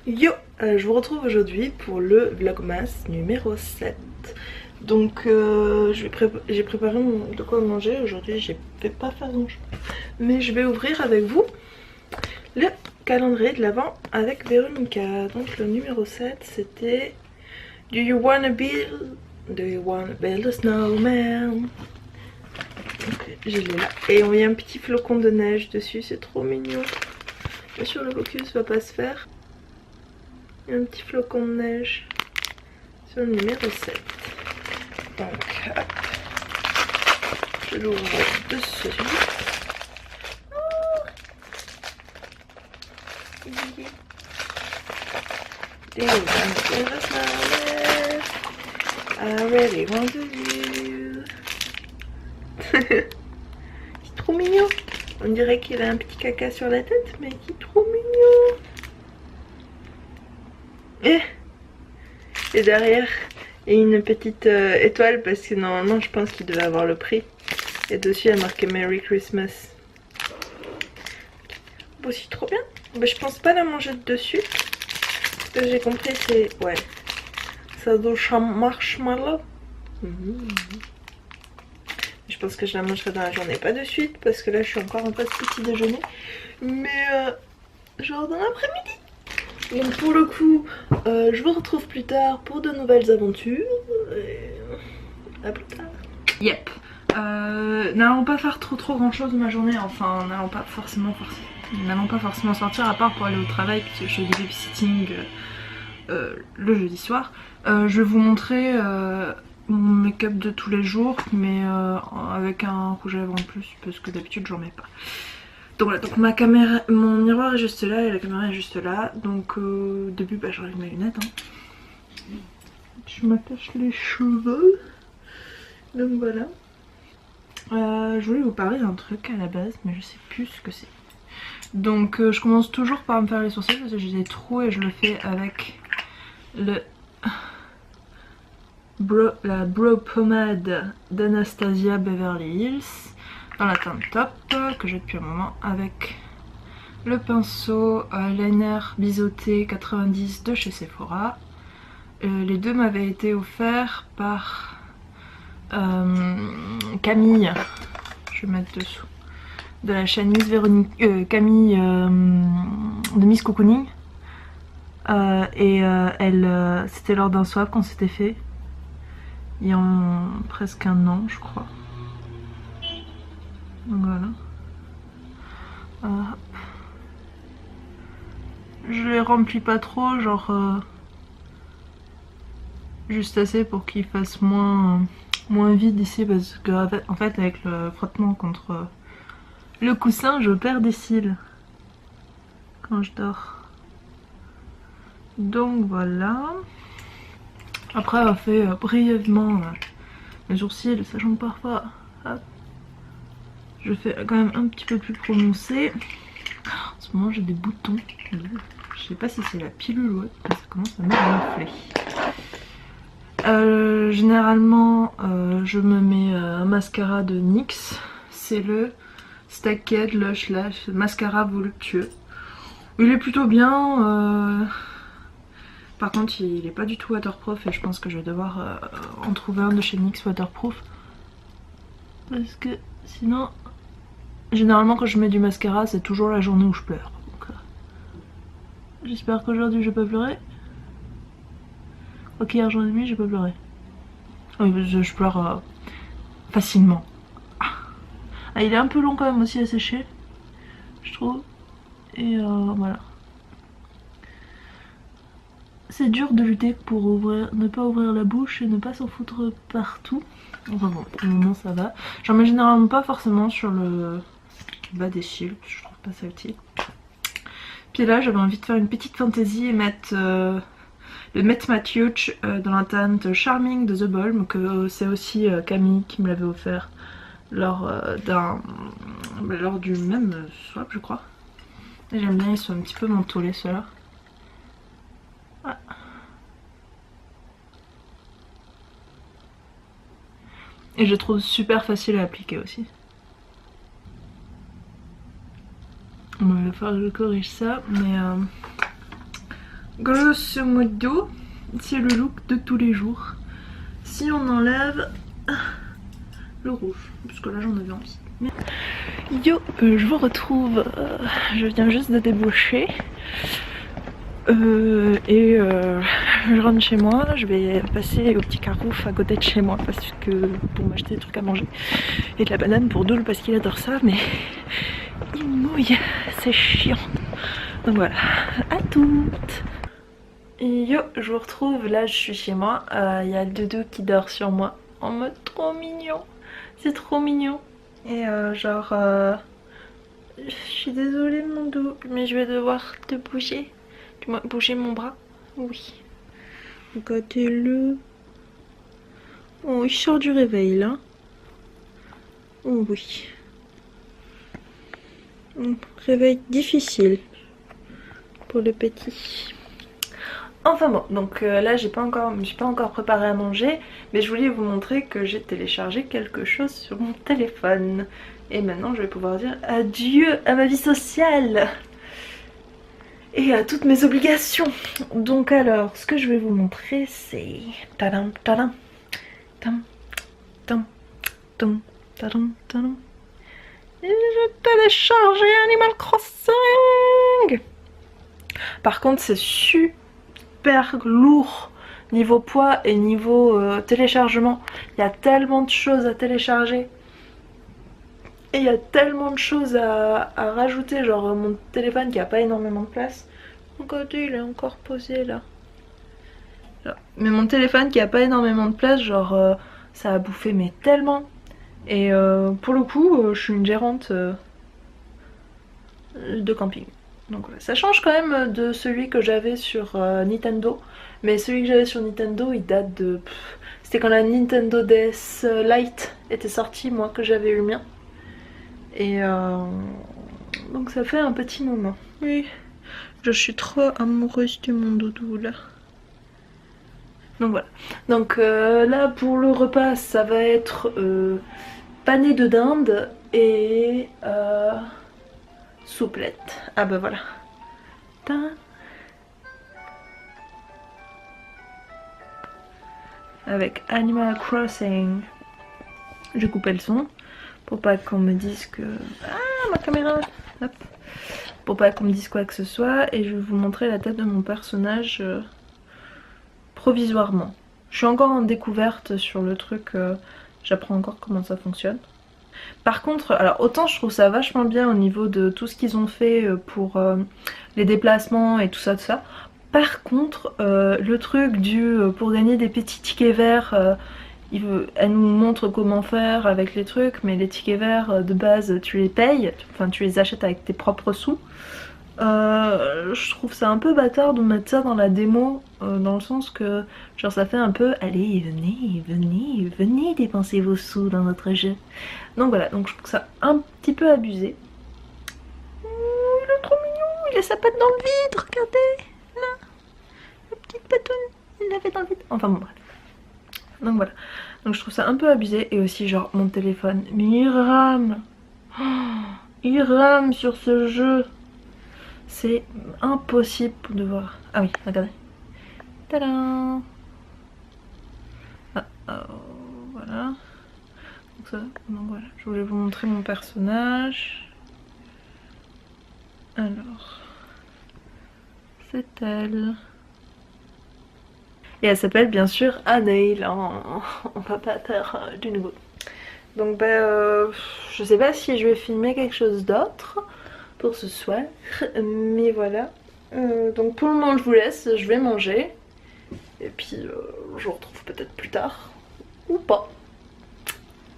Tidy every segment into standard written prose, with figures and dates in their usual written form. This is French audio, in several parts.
Yo, je vous retrouve aujourd'hui pour le vlogmas numéro 7. Donc j'ai préparé de quoi manger. Aujourd'hui je vais pas faire grand chose, mais je vais ouvrir avec vous le calendrier de l'Avent avec Véronica. Donc le numéro 7 c'était Do you wanna build a snowman? Donc je l'ai là. Et on y a un petit flocon de neige dessus, c'est trop mignon. Bien sûr le focus va pas se faire. Un petit flocon de neige sur le numéro 7. Donc, hop, je l'ouvre dessus. Oh, I really want to you. C'est trop mignon. On dirait qu'il a un petit caca sur la tête, mais il est trop mignon. Et derrière, il y a une petite étoile parce que normalement je pense qu'il devait avoir le prix. Et dessus il y a marqué Merry Christmas. Bon, c'est trop bien. Bah, je pense pas la manger de dessus. Ce que j'ai compris c'est... Ouais. Ça doit marshmallow. Je pense que je la mangerai dans la journée. Pas de suite parce que là je suis encore en post petit déjeuner. Mais genre dans l'après-midi. Donc pour le coup, je vous retrouve plus tard pour de nouvelles aventures. Et à plus tard. Yep. N'allons pas faire trop grand chose de ma journée. Enfin, n'allons pas forcément sortir à part pour aller au travail puisque je fais du babysitting le jeudi soir. Je vais vous montrer mon make-up de tous les jours, mais avec un rouge à lèvres en plus parce que d'habitude j'en mets pas. Donc voilà, donc ma caméra, mon miroir est juste là et la caméra est juste là. Donc au début bah, j'enlève mes lunettes. Hein. Je m'attache les cheveux. Donc voilà. Je voulais vous parler d'un truc à la base, mais je sais plus ce que c'est. Donc je commence toujours par me faire les sourcils parce que j'ai des trous et je le fais avec la Brow Pomade d'Anastasia Beverly Hills. Dans la teinte top que j'ai depuis un moment avec le pinceau eyeliner biseauté 90 de chez Sephora. Les deux m'avaient été offerts par Camille, je vais mettre dessous, de la chaîne Miss Camille de Miss Cocooning. C'était lors d'un swap qu'on s'était fait il y a presque un an je crois. Donc voilà. Je les remplis pas trop, genre juste assez pour qu'ils fassent moins vide ici parce que en fait avec le frottement contre le coussin je perds des cils quand je dors. Donc voilà. Après on fait brièvement mes sourcils, sachant que parfois hop, je fais quand même un petit peu plus prononcé. En ce moment j'ai des boutons. Je sais pas si c'est la pilule ou autre, mais ça commence à me gonfler. Généralement je me mets un mascara de NYX. C'est le Stacked Lush Lash mascara voluptueux. Il est plutôt bien. Par contre il est pas du tout waterproof et je pense que je vais devoir en trouver un de chez NYX waterproof. Parce que sinon... Généralement quand je mets du mascara c'est toujours la journée où je pleure. J'espère qu'aujourd'hui je vais pas pleurer. Ok, hier jour et demi j'ai pas pleuré. Oui, je pleure facilement. Ah, il est un peu long quand même aussi à sécher, je trouve. Et voilà. C'est dur de lutter pour ne pas ouvrir la bouche et ne pas s'en foutre partout. Enfin bon, pour le moment ça va. J'en mets généralement pas forcément sur le bas des cils, je trouve pas ça utile. Puis là j'avais envie de faire une petite fantaisie et mettre le Met Matthews dans la teinte Charming de The Balm, que c'est aussi Camille qui me l'avait offert lors du même swap je crois. Et j'aime bien, ils sont un petit peu mentholés ceux-là. Ah. Et je trouve super facile à appliquer aussi. Il va falloir que je corrige ça, mais grosso modo, c'est le look de tous les jours. Si on enlève le rouge, parce que là j'en avais envie. Yo, je vous retrouve, je viens juste de débaucher. Je rentre chez moi, je vais passer au petit Carouf à côté de chez moi parce que pour m'acheter des trucs à manger et de la banane pour Doul parce qu'il adore ça, mais il mouille, c'est chiant. Donc voilà, à toutes. Yo, je vous retrouve, là je suis chez moi, il y a le doudou qui dort sur moi en mode trop mignon, c'est trop mignon. Et je suis désolée mon doux, mais je vais devoir te bouger. Tu m'as bougé mon bras? Oui. Regardez-le. Oh, il sort du réveil là. Oh oui. Réveil difficile pour le petit. Enfin bon, donc là je me suis pas encore préparée à manger, mais je voulais vous montrer que j'ai téléchargé quelque chose sur mon téléphone. Et maintenant je vais pouvoir dire adieu à ma vie sociale et à toutes mes obligations. Donc alors, ce que je vais vous montrer c'est... Tadam, tadam, tam, tam, tam, tadam, tadam. Et j'ai téléchargé Animal Crossing. Par contre c'est super lourd niveau poids et niveau téléchargement. Il y a tellement de choses à télécharger. Et il y a tellement de choses à rajouter, genre mon téléphone qui a pas énormément de place. Regardez, il est encore posé là. Mais mon téléphone qui a pas énormément de place, genre ça a bouffé mais tellement. Et pour le coup, je suis une gérante de camping. Donc voilà, ça change quand même de celui que j'avais sur Nintendo. Mais celui que j'avais sur Nintendo, il date de... C'était quand la Nintendo DS Lite était sortie, moi, que j'avais eu le mien. Et donc ça fait un petit moment. Oui, je suis trop amoureuse de mon doudou là. Donc voilà. Donc là pour le repas ça va être pané de dinde et souplette. Ah bah voilà. Tain. Avec Animal Crossing. Je coupais le son. Pour pas qu'on me dise que... Ah, ma caméra. Hop. Pour pas qu'on me dise quoi que ce soit. Et je vais vous montrer la tête de mon personnage provisoirement. Je suis encore en découverte sur le truc. J'apprends encore comment ça fonctionne. Par contre, alors autant je trouve ça vachement bien au niveau de tout ce qu'ils ont fait pour les déplacements et tout ça. Par contre, le truc du pour gagner des petits tickets verts... elle nous montre comment faire avec les trucs, mais les tickets verts de base tu les payes, enfin tu les achètes avec tes propres sous. Je trouve ça un peu bâtard de mettre ça dans la démo, dans le sens que genre ça fait un peu allez venez dépenser vos sous dans notre jeu. Donc voilà, donc je trouve ça un petit peu abusé. Il est trop mignon, il a sa patte dans le vide, regardez là, la petite patoune, il l'avait dans le vide. Enfin bon bref. Donc voilà, donc je trouve ça un peu abusé. Et aussi genre mon téléphone, mais il rame sur ce jeu. C'est impossible de voir. Ah oui, regardez. Tadam. Voilà. Donc voilà, je voulais vous montrer mon personnage. Alors, c'est elle. Et elle s'appelle bien sûr Anaïl en papa terre du nouveau. Donc je sais pas si je vais filmer quelque chose d'autre pour ce soir, mais voilà. Donc pour le moment je vous laisse, je vais manger. Et puis je vous retrouve peut-être plus tard, ou pas.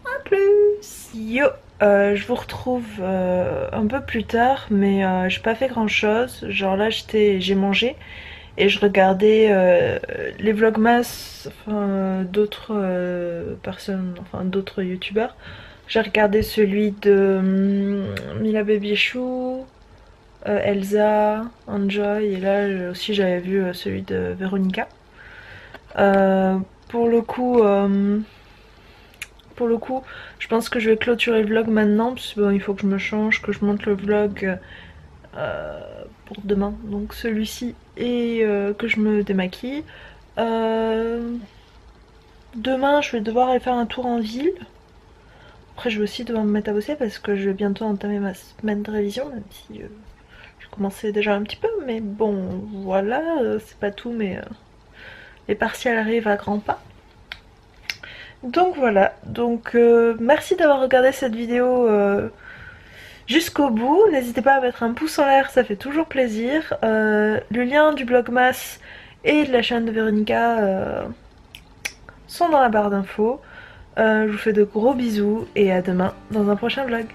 A plus. Yo, je vous retrouve un peu plus tard, mais j'ai pas fait grand chose. Genre là j'ai mangé. Et je regardais les vlogmas, enfin, d'autres personnes, enfin d'autres youtubeurs. J'ai regardé celui de Mila Babychou, Elsa, Enjoy, et là aussi j'avais vu celui de Véronica. Pour le coup, je pense que je vais clôturer le vlog maintenant, parce que bon, il faut que je me change, que je monte le vlog pour demain, donc celui-ci et que je me démaquille. Demain je vais devoir aller faire un tour en ville. Après je vais aussi devoir me mettre à bosser parce que je vais bientôt entamer ma semaine de révision, même si je commençais déjà un petit peu, mais bon voilà, c'est pas tout, mais les partiels arrivent à grands pas. Donc voilà, donc merci d'avoir regardé cette vidéo jusqu'au bout. N'hésitez pas à mettre un pouce en l'air, ça fait toujours plaisir. Le lien du Blogmas et de la chaîne de Véronica sont dans la barre d'infos. Je vous fais de gros bisous et à demain dans un prochain vlog.